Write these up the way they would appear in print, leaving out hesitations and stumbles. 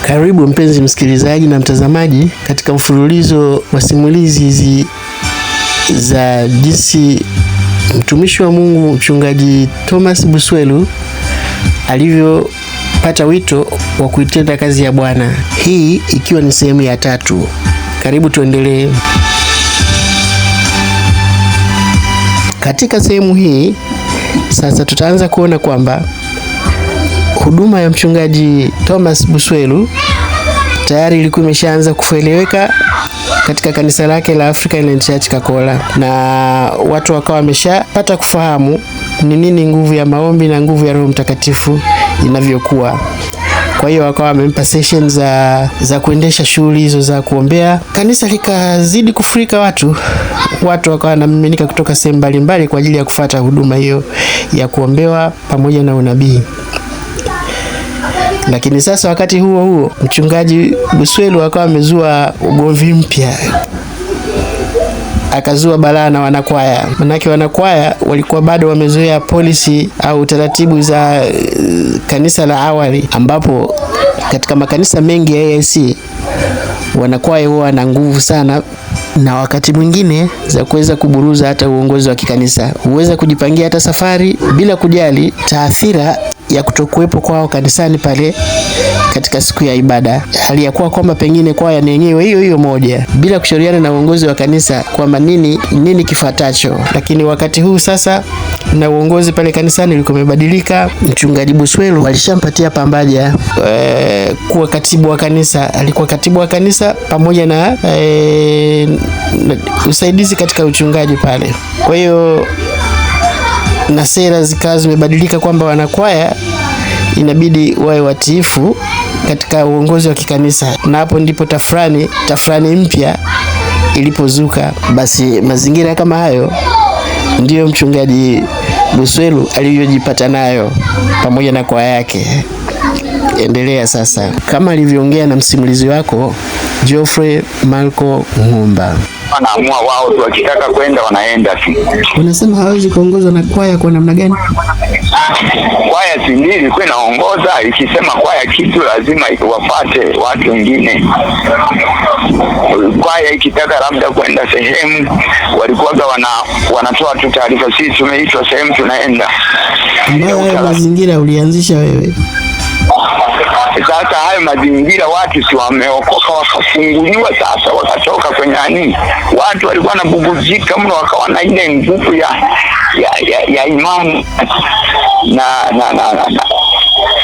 Karibu mpenzi msikilizaji na mtazamaji katika mfululizo wa simulizi hizi za jinsi mtumishi wa Mungu mchungaji Thomas Buswelu alivyopata wito wa kuitenda kazi ya Bwana. Hii ikiwa ni sehemu ya 3. Karibu tuendelee. Katika sehemu hii sasa tutaanza kuona kwamba huduma ya mchungaji Thomas Buswelu tayari ilikuwa imeshaanza kueleweka katika kanisa lake la African Inland Church Kakola, na watu wakawa wameshapata kufahamu ni nini nguvu ya maombi na nguvu ya Roho Mtakatifu inavyokuwa. Kwa hiyo wakawa wamempa session za kuendesha shughuli hizo za kuombea. Kanisa likazidi kufurika watu wakawa wanamiminika kutoka sehemu mbalimbali kwa ajili ya kufuata huduma hiyo ya kuombewa pamoja na unabii. Lakini sasa wakati huo mchungaji Buswelu akawa amezua ugomvi mpya. Akazua balaa na wanakwaya. Manake wanakwaya walikuwa bado wamezoea policy au taratibu za kanisa la awali, ambapo katika makanisa mengi ya AIC wanakwaya huwa na nguvu sana, na wakati mwingine za kuweza kuburuza hata uongozi wa kikanisa. Huweza kujipangia hata safari bila kujali taathira ya kutokuwepo kwao kanisani pale katika siku ya ibada, hali ya kuwa kwamba pengine kwaya ni yenyewe hiyo moja, bila kushauriana na uongozi wa kanisa kwamba nini kifuatacho. Lakini wakati huu sasa na uongozi pale kanisani ulikuwa umebadilika. Mchungaji Buswelu alishampatia pambaja kuwa katibu wa kanisa. Alikuwa katibu wa kanisa pamoja na usaidizi katika uchungaji pale. Kwa hiyo na sera zikawa zimebadilika kwamba wanakwaya inabidi wawe watiifu katika uongozi wa kikanisa, na hapo ndipo tafrani mpya ilipozuka. Basi mazingira kama hayo ndiyo mchungaji Buswelu alivyojipata nayo pamoja na kwaya yake. Endelea sasa kama alivyoongea na msimulizi wako Geoffrey Marco Ngumba. Wanaamua wao tu, wakitaka kwenda wanaenda tu. Unasema hawezi kuongozwa na kwaya kwa namna gani? Kwaya si ndii ilikuwa inaongoza, ikisema kwaya kitu lazima iwafate watu wengine. Kwaya ikitaka labda kwenda sehemu, walikuwa wanatoa tu taarifa, sisi tumeitwa sehemu tunaenda. Ambayo mazingira ulianzisha wewe. Sasa hayo mazingira watu si wameokoka wakafunguliwa, sasa wakatoka kwenye nini. Watu walikuwa wanabuguzika mno, wakawa na ile nguvu ya imani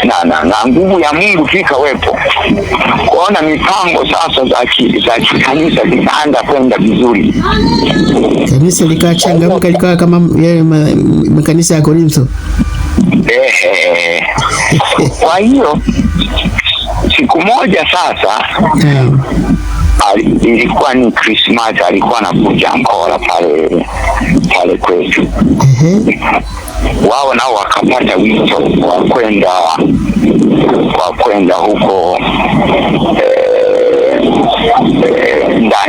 na nguvu ya Mungu ikawepo. Kuona mipango sasa za kanisa zikaanza kwenda vizuri. Kanisa likawa changamka, likawa kama yale makanisa ya Korintho. Kwa hiyo siku moja sasa ilikuwa ni Christmas, alikuwa anakuja Angola pale kwetu. Wao nao wakapata wito wa kwenda huko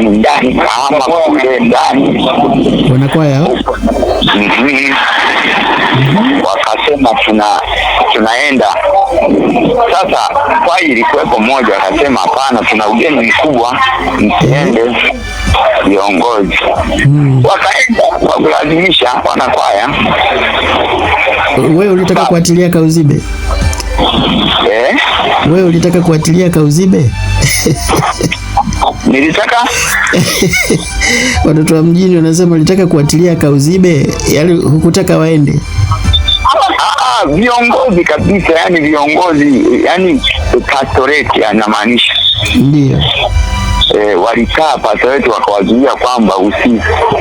ndani kama kule ndani wanakwaya. Wakasema tunaenda. Sasa kwa ilikuwepo mmoja akasema hapana, tuna ugeni mkubwa, msiende viongozi. Wakaenda kwa kulazimisha wanakwaya. Wewe ulitaka kuatilia Kauzibe? Wewe ulitaka kuatilia Kauzibe? Nilitaka watoto wa mjini wanasema ulitaka kuatilia Kauzibe, yaani hukutaka waende. Viongozi kabisa, yani viongozi, yani pastoreti anamaanisha. Ndio. Walikaa pastoreti wakawazuia kwamba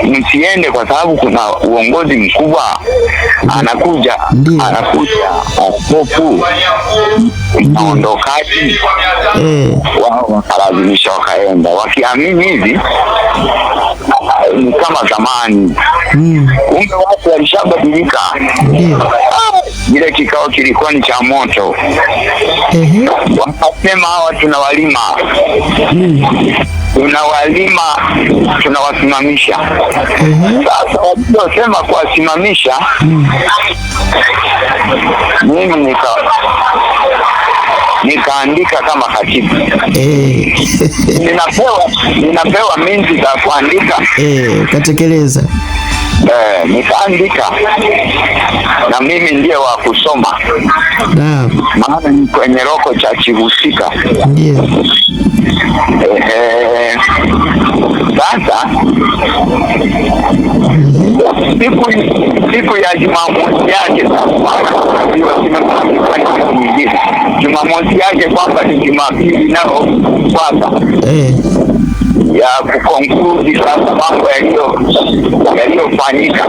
msiende kwa sababu kuna uongozi mkubwa anakuja askofu aondokaji. Wao wakalazimisha wakaenda, wakiamini hivi ni kama zamani. Kumbe watu walishabadilika. Ile kikao kilikuwa ni cha moto. Wakasema hawa tunawalima. Tunawasimamisha. Sasa waliposema kuwasimamisha, mimi nikaandika kama katibu. Ninapewa minzi za kuandika. Ukatekeleza. Nikaandika na mimi ndiye wa kusoma. Naam. Maana ni kwenye roko cha kihusika. Ndio. Sasa siku ya Jumamosi yake Jumamosi yake kwamba ni Jumapili nao sasa ya kukonkludi sasa mambo yaliyofanyika.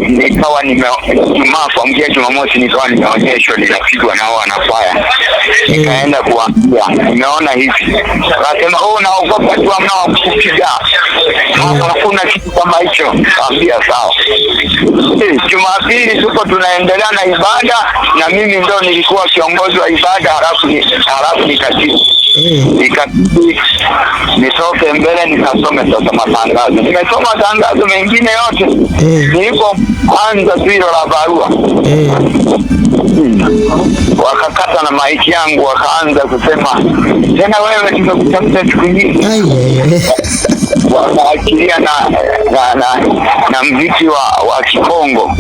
Nikawa kuamkia Jumamosi nikawa nimeonyeshwa linapigwa nao wanafaya. Nikaenda kuambia nimeona hivi. Akasema naogopa tu amna kupiga. Hakuna kitu kama hicho. Kaambia sawa. Jumapili tuko tunaendelea na ibada na mimi ndo nilikuwa kiongozi wa ibada halafu nikatibu. Nikabidi nitoke mbele nikasome sasa matangazo. Nimesoma matangazo mengine yote. Nilipo kwanza hilo la barua. Wakakata na maiki yangu wakaanza kusema tena wewe tumekutafuta siku nyingi. Wakaachilia na mziki wa Kikongo.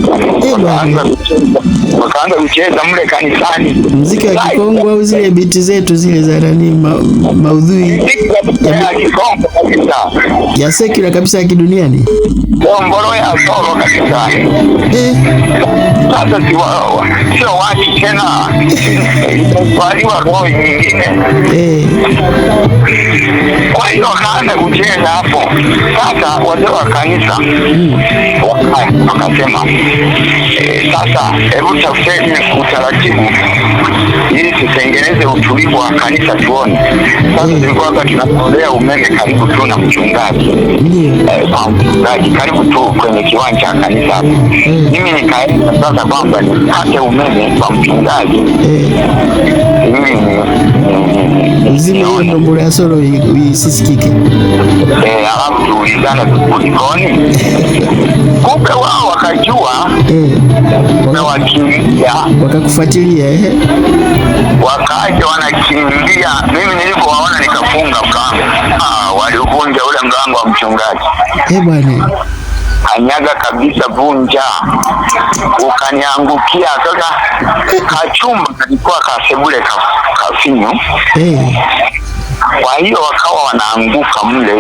Wakaanza kucheza mle kanisani. Mziki wa Kikongo au zile biti zetu zile za nani maudhui ya Kikongo kabisa. Ya sekula kabisa ya kiduniani. Mboro ya solo kabisa. Sasa sio watu tena. Waliwa roho nyingine. Kwa hiyo wakaanza kucheza hapo. Sasa wazee wa kanisa wakasema sasa hebu tafuteni utaratibu ili tutengeneze utulivu wa kanisa tuone. Sasa tulikuwa tunatolea umeme karibu tu na mchungaji. Mchungaji karibu tu kwenye kiwanja cha kanisa. Mimi nikaenda sasa kwamba nipate umeme kwa mchungaji. Zile ndombolo ya solo isisikike. Alafu tuulizana kulikoni. Kumbe wao wakajua na wakimbia. Wakakufuatilia wakaja wanakimbia. Mimi nilipowaona nikafunga mlango. Waliuvunja ule mlango wa mchungaji. Bwana. Kanyaga kabisa vunja. Ukaniangukia sasa kachumba kalikuwa kasebule kafinyo. Kwa hiyo wakawa wanaanguka mle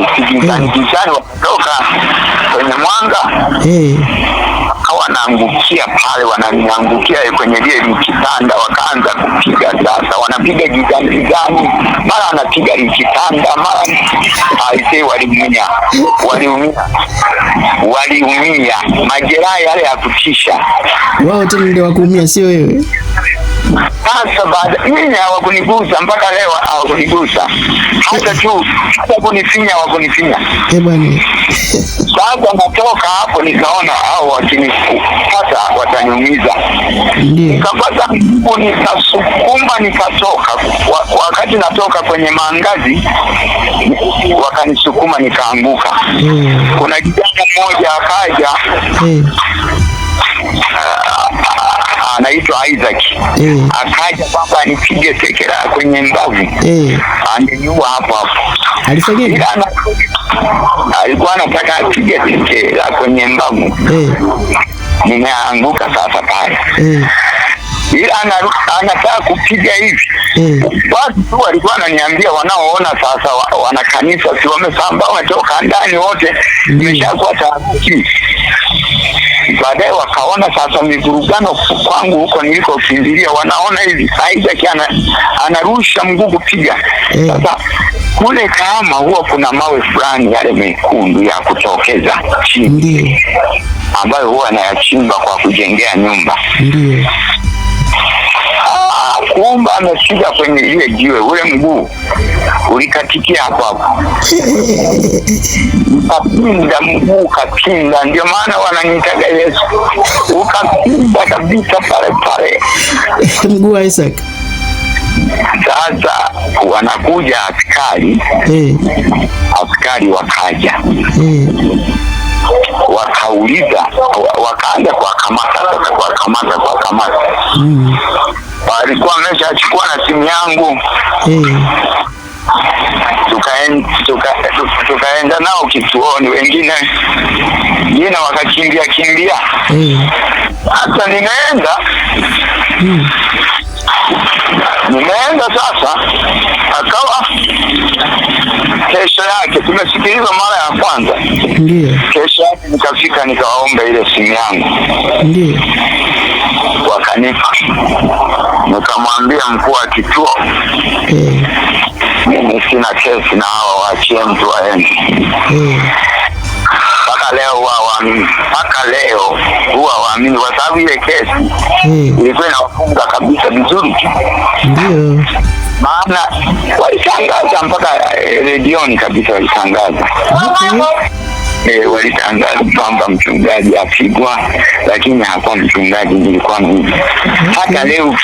gizani wakatoka kwenye mwanga. Wakawa wanaangukia pale wananiangukia kwenye lile kitanda wakaanza kupiga sasa wanapiga gizani mara wanapiga kitanda mara aisee waliumia majeraha yale ya kutisha. Wao tena ndio wakuumia sio wewe. Sasa baada mimi hawakunigusa mpaka leo hawakunigusa. Hata kunifinya hawakunifanya. Bwana. Sasa natoka hapo nikaona hao wakinipata wataniumiza. Nikapata mguu nikasukuma nikatoka. Wakati natoka kwenye mangazi wakanisukuma nikaanguka. Kuna kijana mmoja akaja. Anaitwa Isaac. Akaja kwamba anipige tekera kwenye mbavu. Angeniua hapo. Alifanyaje? Alikuwa anataka apige tekera kwenye mbavu. Nimeanguka sasa pale. Ila anataka kupiga hivi. Watu tu walikuwa wananiambia wanaoona sasa wana kanisa si wamesambaa wametoka ndani wote. Nimeshakuwa taharuki. Baadaye wakaona sasa mivurugano kwangu huko nilikokimbilia wanaona hivi Isaac anarusha mguu kupiga. Sasa kule kama huwa kuna mawe fulani yale mekundu ya kutokeza chini ambayo huwa anayachimba kwa kujengea nyumba. Kumbe amepiga kwenye ile jiwe ule mguu ulikatikia hapo. Ukapinda mguu kapinda ndio maana wananiitaga Yesu. Ukapinda kabisa pale. Mguu wa Isaac. Sasa wanakuja askari. Askari wakaja. wakauliza, wakaanza kuwakamata walikuwa wameshachukua na simu yangu. Tukaenda nao kituoni, wengine wakakimbia. Hata nimeenda sasa, akawa kesho yake tumesikiliza mara ya kwanza. Ndio. Kesho yake nikafika nikawaomba ile simu yangu. Ndio. Wakanipa. Nikamwambia mkuu wa kituo, mimi sina kesi na hao, waachie mtu aende. Mpaka leo huwa waamini kwa sababu ile kesi ilikuwa inawafunga kabisa vizuri. Ndio. Maana walitangaza mpaka redioni kabisa, walitangaza. Walitangaza kwamba mchungaji apigwa, lakini hakuwa mchungaji, nilikuwa mimi. Hata leo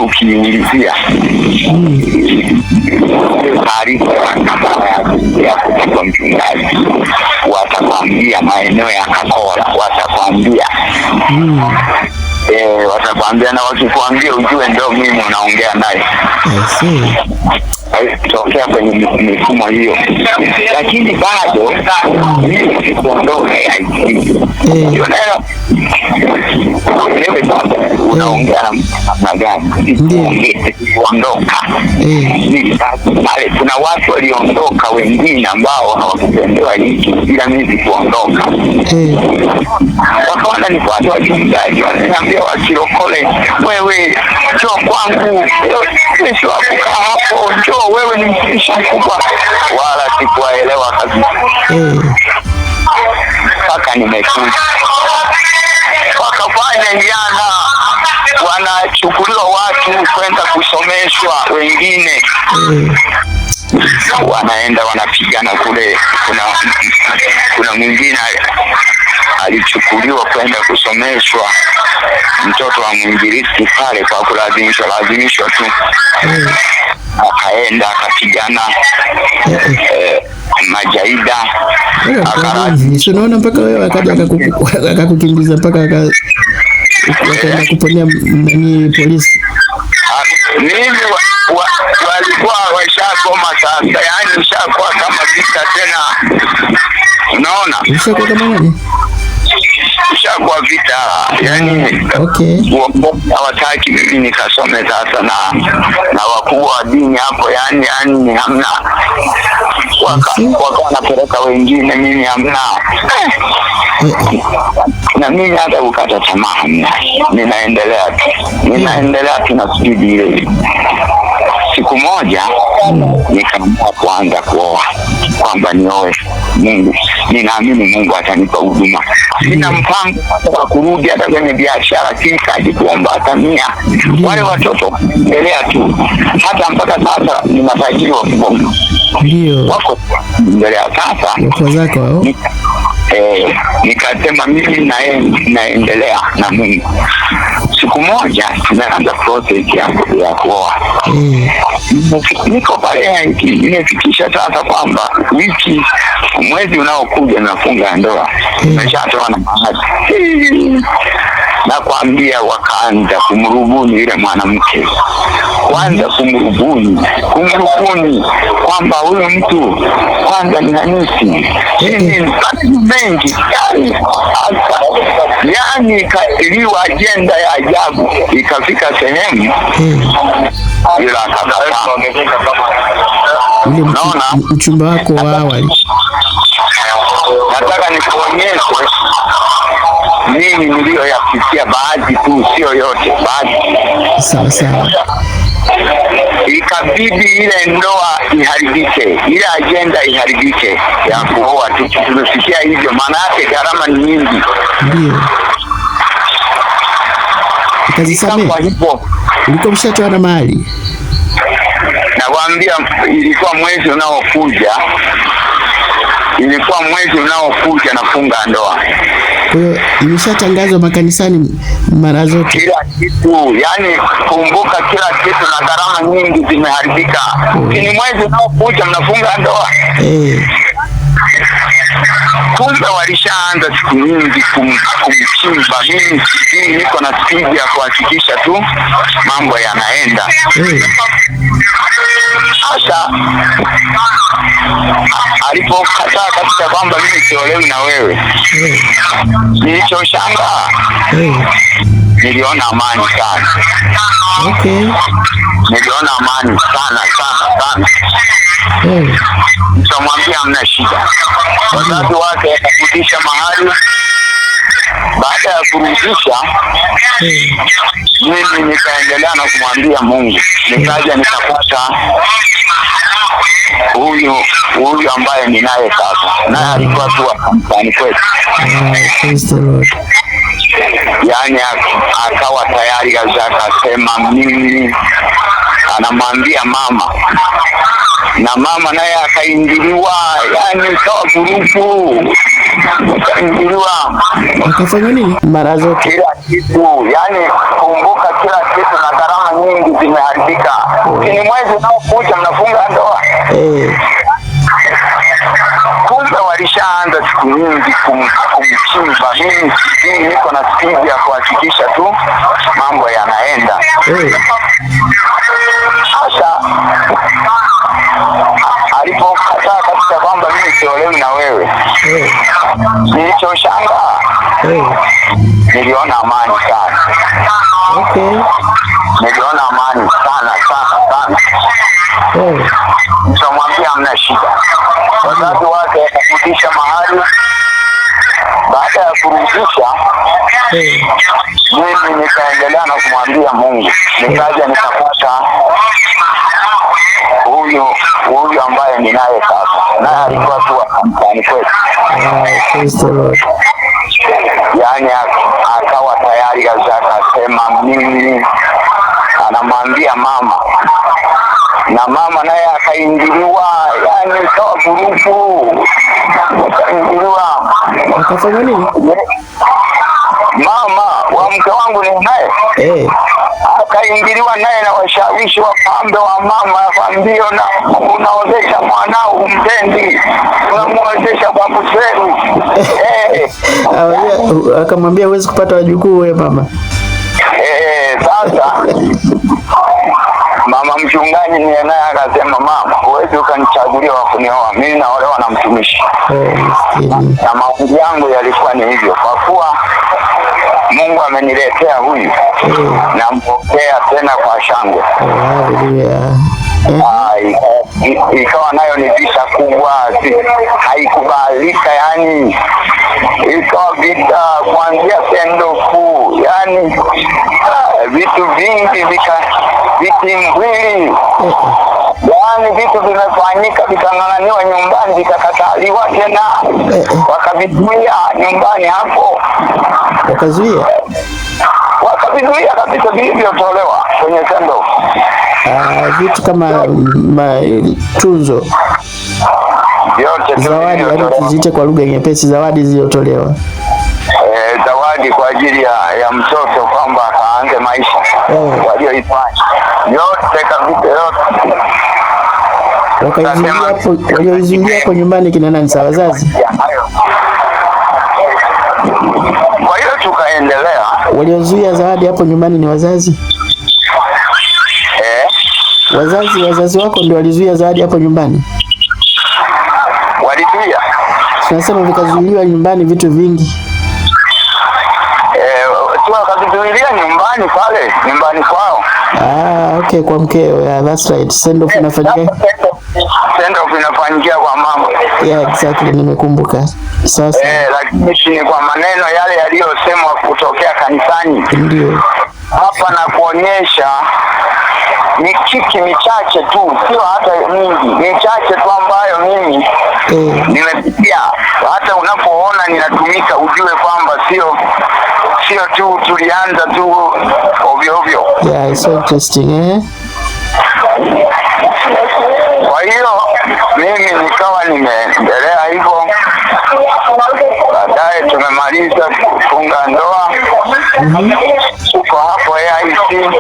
ukiulizia taarifa ya kupigwa mchungaji, watakwambia maeneo ya Kakola, watakwambia watakwambia, na wakikwambia ujue ndio mimi unaongea naye. Tokea kwenye mifumo hiyo, lakini bado mimi sikuondoka. Wewe sasa unaongea namna gani? Kuondoka pale, kuna watu waliondoka wengine ambao hawakutendewa hiki, ila mimi sikuondoka. Wakaona ni watu wachungaji, wananiambia wakirokole, wewe njoo kwangu, sio kukaa hapo, njoo wewe ni mtumishi mkubwa. Wala sikuwaelewa kabisa. Mpaka nimekuja wakafanya jana, wanachukuliwa watu kwenda kusomeshwa, wengine wanaenda wanapigana kule. Kuna mwingine alichukuliwa kwenda kusomeshwa, mtoto wa mwinjilisti pale, kwa kulazimishwa tu, akaenda akapigana majaida. Unaona, mpaka wewe akaja akakukimbiza mpaka akaenda kuponia nani polisi. Mimi walikuwa washakoma sasa, yani ushakuwa kama vita tena. Unaona? Ushakuwa kama nani? Ushakuwa vita, yani hawataki mimi nikasome sasa na wakubwa wa dini hapo, yani hamna. Waka wanapeleka wengine, mimi hamna. Na mimi hata ukata tamaa, ninaendelea tu na spidi ile. Siku moja nikaamua kuanza kuoa, kwamba nioe. Mungu, ninaamini Mungu atanipa huduma. Sina mpango wa kurudi hata kwenye biashara, sikaji kuomba hata 100. Wale watoto endelea tu, hata mpaka sasa ni matajiri wa Kibongo. Ndio. Wako endelea sasa. Wako zako hao. Nikasema mimi naendelea na Mungu. Siku moja tunaanza process ya kuoa. Niko pale, nimefikisha sasa kwamba mwezi unaokuja nafunga ndoa. Nimeshatoa na mahali. Na kuambia, wakaanza kumrubuni yule mwanamke. Kwanza kumrubuni kwamba huyo mtu kwanza ni hanisi. Mengi. Yani iliwa agenda ya ajabu, ikafika sehemu ila akakataa. Naona mchumba wako wa awali, nataka nikuonyeshe mimi niliyoyapitia, baadhi tu, sio yote, baadhi. Sawa. Ikabidi ile ndoa iharibike, ile agenda iharibike ya kuoa. Tumefikia hivyo, maana yake gharama ni nyingi. Ndio. Kwa hivyo ulikuwa mshatoa na mahali. Nakwambia, ilikuwa mwezi unaokuja nafunga ndoa. Kwa hiyo imeshatangazwa makanisani mara zote, kila kitu. Yani kumbuka, kila kitu na gharama nyingi zimeharibika. Ni mwezi unaokuja mnafunga ndoa. Kumbe walishaanza siku nyingi kumchimba. Mimi niko na spidi ya kuhakikisha tu mambo yanaenda. Sasa alipokataa kabisa kwamba mimi siolewi na wewe, nilichoshangaa niliona amani sana. Niliona amani sana. Nikamwambia hamna shida. Wazazi wake wakarudisha mahali. Baada ya kurudisha, mimi nikaendelea na kumwambia Mungu. Nikaja nikapata huyu ambaye ninaye sasa, naye alikuwa tu kanisani kwetu. Yani akawa tayari kabisa, akasema mimi, anamwambia mama, na mama naye akaingiliwa, yani ikawa vurugu, akaingiliwa. Akafanya nini? Mara zote kila kitu, yani kumbuka, kila kitu na gharama nyingi zimeharibika. Ni mwezi unaokuja mnafunga ndoa. Kumbe walishaanza siku nyingi kumchimba. Mimi niko na spidi ya kuhakikisha tu mambo yanaenda. Sasa alipokataa kabisa kwamba mimi siolewi na wewe, nilichoshangaa niliona amani sana. Niliona amani sana. Nikamwambia hamna shida. Wazazi wake wakarudisha mahali. Baada ya kurudisha, mimi nikaendelea na kumwambia Mungu. Nikaja nikapata huyu ambaye ninaye sasa, naye alikuwa tu kanisani kwetu. Yani akawa tayari kabisa, akasema mimi, anamwambia mama, na mama naye akaingiliwa, yani ikawa vurugu, akaingiliwa. Akafanya nini? Mama wa mke wangu ni naye akaingiliwa naye na washawishi wapambe wa mama, akwambia unaozesha mwanao umpendi, unamuozesha kwa kuseru. Akamwambia huwezi kupata wajukuu wewe mama. Sasa mama mchungaji ni naye akasema, mama, huwezi ukanichagulia wa kunioa, mimi naolewa na mtumishi. Na maombi yangu yalikuwa ni hivyo, kwa kuwa Mungu ameniletea huyu, nampokea tena kwa shangwe. Ikawa nayo ni vita kubwa, haikubalika, yani ikawa vita kuanzia sendofu, yani vitu vingi vitimbwili, yani vitu vimefanyika, vikang'ang'aniwa nyumbani, vikakataliwa tena, wakavizuia nyumbani hapo. Wakavizuia kabisa vilivyotolewa kwenye sendo. Vitu kama tunzo, yote zawadi, yani tuziite kwa lugha nyepesi, zawadi zilizotolewa. Zawadi kwa ajili ya mtoto, kwamba akaanze maisha walioifanya yote kabisa, yote. Walioizuia hapo nyumbani kina nani? Sa wazazi. Kwa hiyo tukaendelea. Waliozuia zawadi hapo nyumbani ni wazazi. Wazazi wako ndio walizuia zawadi hapo nyumbani. Walizuia. Tunasema vikazuiliwa nyumbani vitu vingi. Tukavizuilia nyumbani pale, nyumbani kwao. Okay, kwa mkeo. Yeah, that's right. Send off inafanyika. Send off inafanyika kwa mama. Yeah, exactly, nimekumbuka. Sasa lakini ni kwa maneno yale yaliyosemwa kutokea kanisani. Ndio. Hapa na kuonyesha mikiki michache tu, sio hata mingi, michache tu ambayo mimi nimepitia. Hata unapoona ninatumika, ujue kwamba sio tu tulianza tu ovyo. Yeah, it's so interesting. Kwa hiyo mimi nikawa nimeendelea hivyo. Baadaye tumemaliza kufunga ndoa. Uko hapo AIC.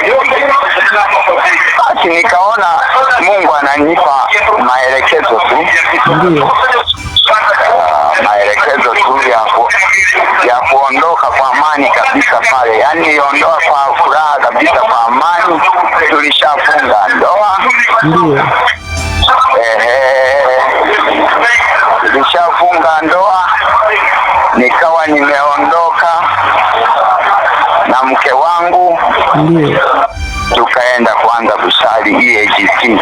Basi nikaona Mungu ananipa maelekezo tu. Maelekezo kabisa pale, yani niliondoa kwa furaha kabisa, kwa amani. Tulishafunga ndoa. Ndio. Tulishafunga ndoa, nikawa nimeondoka na mke wangu. Ndio. Tukaenda kuanza kusali EAGT.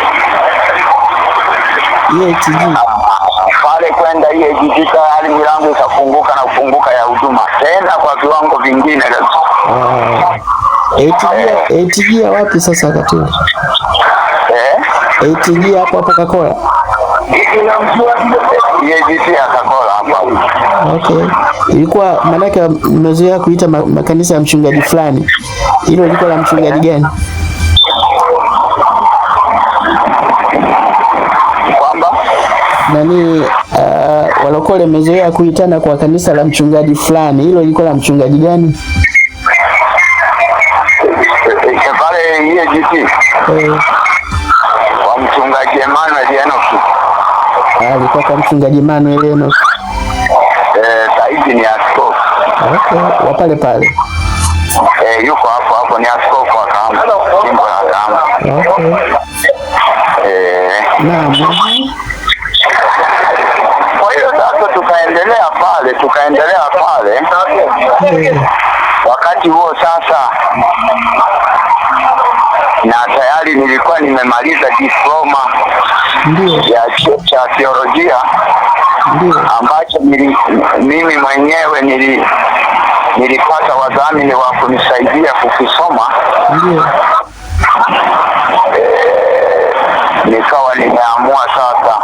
Pale kwenda EAGT tayari milango ikafunguka na kufunguka ya huduma tena kwa viwango vingine kabisa. ATG wapi sasa Katili? ATG hapo Kakola. EAGT ya Kakola hapo. Okay. Ilikuwa manake mmezoea kuita makanisa ya mchungaji fulani. Hilo lilikuwa la mchungaji gani? Kwamba nani walokole mmezoea kuitana kwa kanisa la mchungaji fulani. Hilo lilikuwa la mchungaji gani? Pale EAGT. Kwa mchungaji Emmanuel Enoch. Alikuwa kwa mchungaji Emmanuel Enoch. Saidi ni askofu. Okay, wa pale pale. Yuko hapo ni askofu wa Kahama. Jimbo la Kahama. Okay. Naam. Kwa hiyo sasa tukaendelea pale. Wakati huo sasa, na tayari nilikuwa nimemaliza diploma ya chuo cha theolojia, ambacho mimi mwenyewe nilipata wadhamini wa kunisaidia kukisoma. Nikawa nimeamua sasa.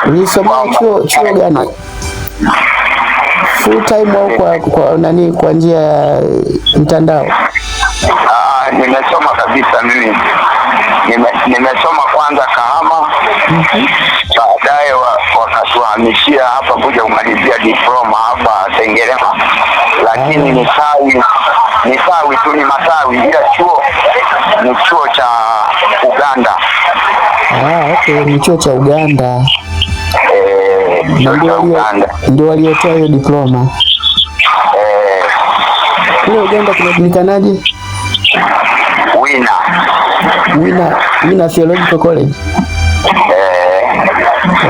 Ulisoma chuo gani? Full time au kwa nani, kwa njia ya mtandao? Nimesoma kabisa mimi. Nimesoma kwanza Kahama. Baadaye wakatuhamishia hapa kuja kumalizia diploma hapa Sengerema. Lakini ni sawi tu, ni matawi, ila chuo ni chuo cha Uganda. Okay, ni chuo cha Uganda. Ndio waliotoa hiyo diploma. Kule Uganda kunajulikanaje? Wina Theological College.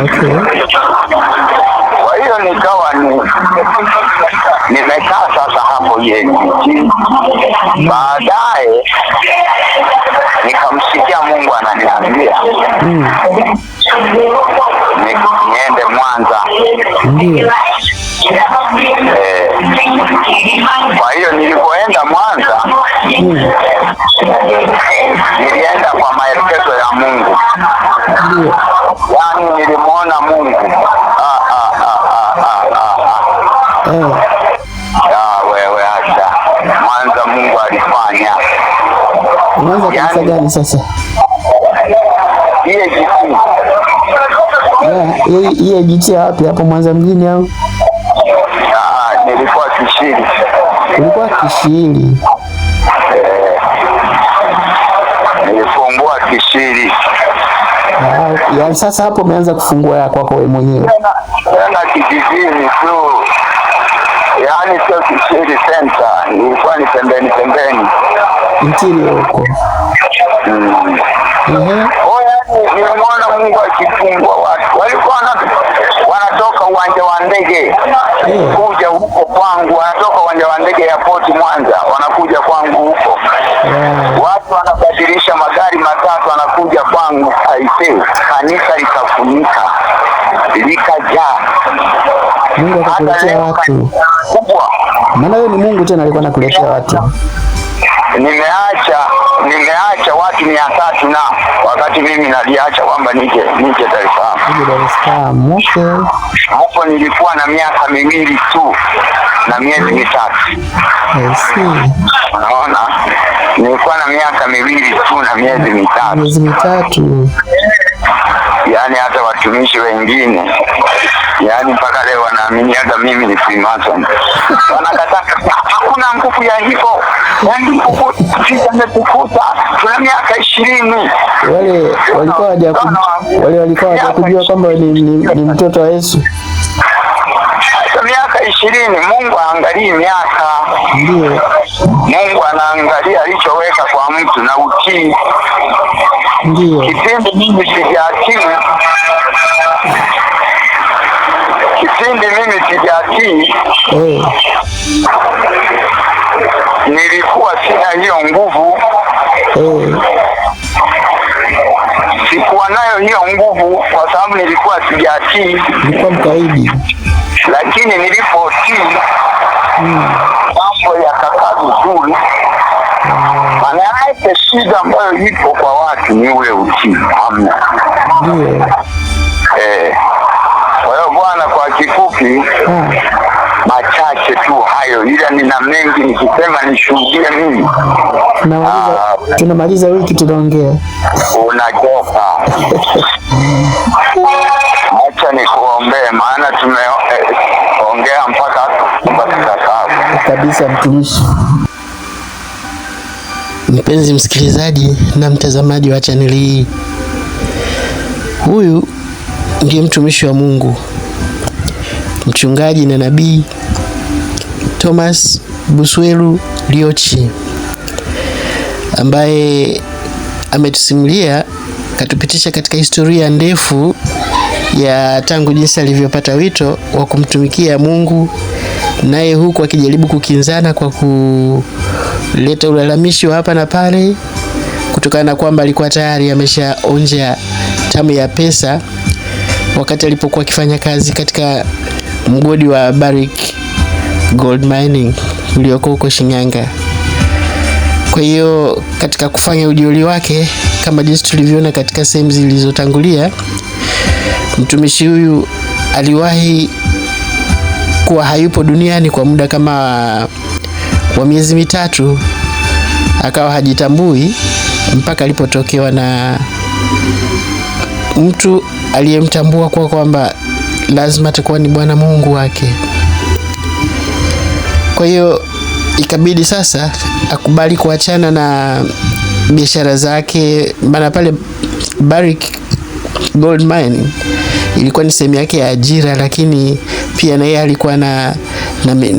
Okay. Kwa hiyo nikawa nimekaa sasa hapo EAGT. Baadaye nikamsikia Mungu ananiambia niende Mwanza. Ndio. Kwa hiyo nilipoenda Mwanza, nilienda kwa maelekezo ya Mungu. Yaani nilimwona Mungu. Wewe acha. Mwanza Mungu alifanya. Mwanza kanisa gani sasa? EAGT wapi hapo Mwanza mjini au? Nilikuwa Kishiri. Ulikuwa Kishiri? Nilifungua Kishiri. Ya sasa hapo umeanza kufungua ya kwako wewe mwenyewe. Tena kijijini tu. Yaani sio Kishiri center. Nilikuwa ni pembeni. Interior huko. Nimeona Mungu akifungua watu. Walikuwa wanatoka uwanja wa ndege kuja huko kwangu, wanatoka uwanja wa ndege ya Port Mwanza wanakuja kwangu huko. Watu wanabadilisha magari matatu wanakuja kwangu. Aisee, kanisa likafunika, likajaa. Mungu akakuletea watu kubwa. Maana wewe ni Mungu tena alikuwa anakuletea watu. Nimeacha watu 300 na wakati mimi naliacha kwamba nije Dar es Salaam. Okay. Hapo nilikuwa na miaka 2 tu na miezi 3. I see. Unaona? Nilikuwa na miaka 2 tu na miezi 3. Miezi 3. Yaani hata watumishi wengine mpaka leo wanaamini hata mimi ni Freemason. Wanakataa, hakuna nguvu ya hivyo. Yaani nguvu zimetukuta. Tuna miaka 20. Wale walikuwa hawajakujua kwamba ni mtoto wa Yesu. Miaka 20, Mungu aangalii miaka. Ndio. Mungu anaangalia alichoweka kwa mtu na utii. Ndio. Kipindi mimi sijatii, nilikuwa sina hiyo nguvu. Sikuwa nayo hiyo nguvu kwa sababu nilikuwa sijatii. Nilikuwa mkaidi. Lakini nilipotii, mambo yakakaa vizuri. Maana yake shida ambayo ipo kwa watu ni ule utii. Hamna. Ndio. Kwa hiyo bwana, kwa kifupi machache tu hayo, ila nina mengi nikisema nishuhudie mimi. Tunamaliza wiki tunaongea. Unajoka. Acha nikuombee, maana tumeongea mpaka tukasahau kabisa. Mtumishi. Mpenzi msikilizaji na mtazamaji wa chaneli hii, huyu ndiye mtumishi wa Mungu, mchungaji na nabii Thomas Buswelu Liochi, ambaye ametusimulia, katupitisha katika historia ndefu ya tangu jinsi alivyopata wito wa kumtumikia Mungu, naye huku akijaribu kukinzana kwa kuleta ulalamishi wa hapa na pale, kutokana na kwamba alikuwa tayari ameshaonja tamu ya pesa wakati alipokuwa akifanya kazi katika mgodi wa Barrick Gold Mining ulioko huko Shinyanga. Kwa hiyo katika kufanya ujioli wake, kama jinsi tulivyoona katika sehemu zilizotangulia, mtumishi huyu aliwahi kuwa hayupo duniani kwa muda kama wa miezi mitatu, akawa hajitambui mpaka alipotokewa na mtu aliyemtambua kwa kwamba lazima atakuwa ni Bwana Mungu wake. Kwa hiyo ikabidi sasa akubali kuachana na biashara zake, maana pale Barrick Gold Mining ilikuwa ni sehemu yake ya ajira, lakini pia na yeye alikuwa na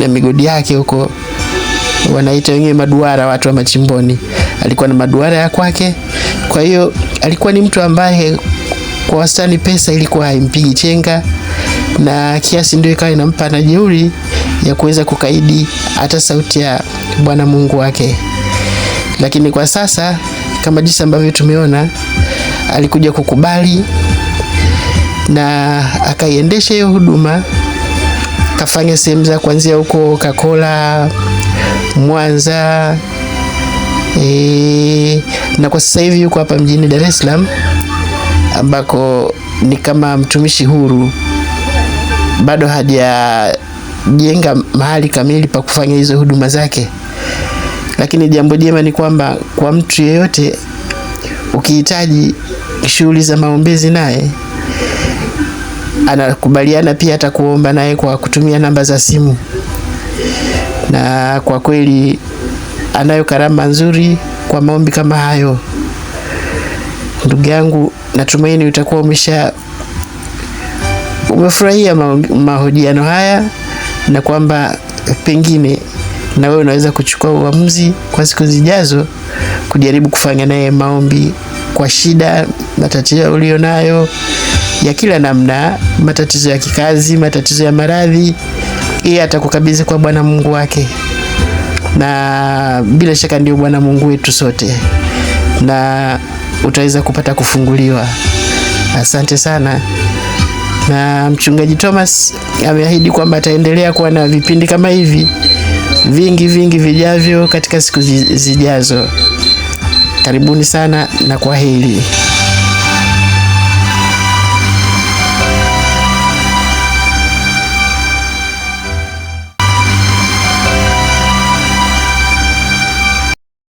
migodi yake huko, wanaita wenyewe maduara, watu wa machimboni. Alikuwa na maduara ya kwake. Kwa hiyo alikuwa ni mtu ambaye kwa wastani pesa ilikuwa haimpigi chenga, na kiasi ndio ikawa inampa na jeuri ya kuweza kukaidi hata sauti ya Bwana Mungu wake. Lakini kwa sasa, kama jinsi ambavyo tumeona, alikuja kukubali na akaiendesha hiyo huduma, kafanya sehemu za kuanzia huko Kakola, Mwanza, na kwa sasa hivi yuko hapa mjini Dar es Salaam, ambako ni kama mtumishi huru. Bado hajajenga mahali kamili pa kufanya hizo huduma zake. Lakini jambo jema ni kwamba kwa mtu yeyote ukihitaji shughuli za maombezi, naye anakubaliana pia atakuomba naye kwa kutumia namba za simu. Na kwa kweli anayo karama nzuri kwa maombi kama hayo. Ndugu yangu, natumaini utakuwa umefurahia mahojiano haya, na kwamba pengine na wewe unaweza kuchukua uamuzi kwa siku zijazo kujaribu kufanya naye maombi kwa shida, matatizo ulionayo ya kila namna, matatizo ya kikazi, matatizo ya maradhi. Yeye atakukabidhi kwa Bwana Mungu wake, na bila shaka ndio Bwana Mungu wetu sote, na utaweza kupata kufunguliwa. Asante sana. Na mchungaji Thomas ameahidi kwamba ataendelea kuwa na vipindi kama hivi vingi vijavyo katika siku zijazo. Karibuni sana na kwaheri.